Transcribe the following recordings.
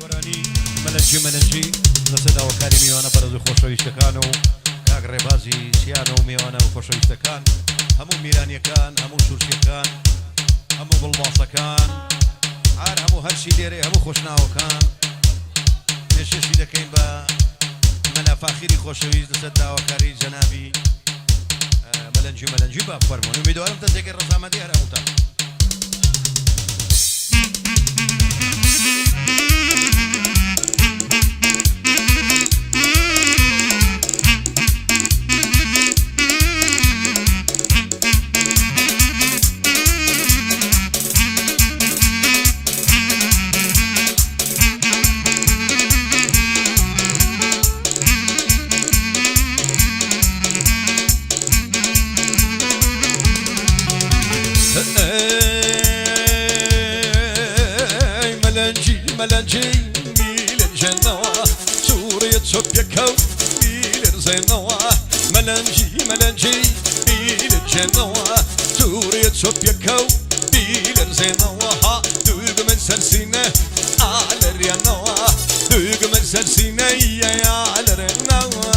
گۆرانی مەلەنجی لەسەداوەکاری میوانە بەرەز و خۆشەویستەکان و کاک ڕێبازی سیانە و میوانە و خۆشەویستەکان هەموو میرانیەکان هەموو سوورسیەکان هەموو بڵباسەکان هەر هەموو هەرچی لێرێ هەموو خۆشناوەکان پێشێشی دەکەین بە مەلافاخیری خۆشەویست لەسەر داواکاری جەنابی مەلەنجی با فەرموون امیدوارم دەستێکی ڕەزامەندی هەر هەمووتان مەلەنجی میلن ژێنەوە سوورێت چۆپیەکە و میلن زێنەوە مەلەنجی میلن ژێنەوە سوورێت چۆپیەکە و میلن زێنەوە ها دووگمن سەرسینە ئالەریانەوە دووگمن سەرسینە ئالەرێنەوە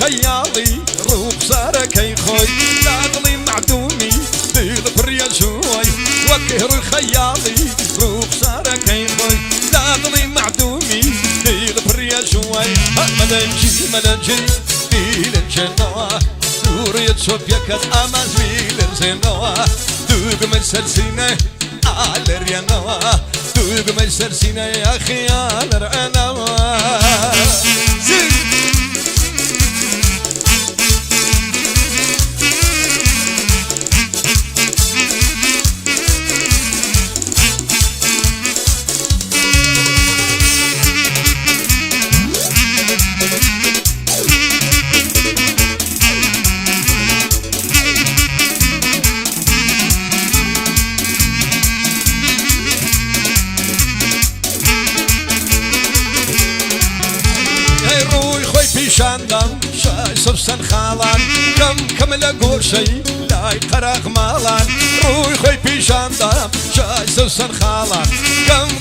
خيالي روح ساركي خوي لاغلي معدومي ديل بريا شوي وكهر خيالي روح ساركي خوي لاغلي معدومي ديل بريا شوي ملنجي ديل جنوا سوريا شوبيا كات اماز بيل زينوا دوغ من سلسينه على ريانوا دوغ من سلسينه يا خيال رانوا شاندم شای سبسن خالان کم لگور شی لای قرق مالان روی خوی پیشاندم شای سبسن خالان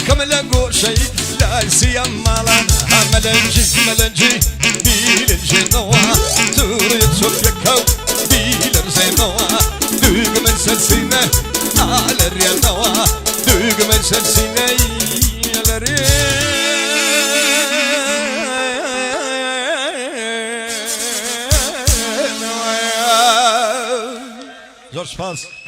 کم لگور شی لای سیام مالان ملنجی بیل جنوا زوریت سوفیکو بیل زنوا دوگ من سلسینه على الريانوا دوگ من سلسینه على الريانوا زۆر سپاس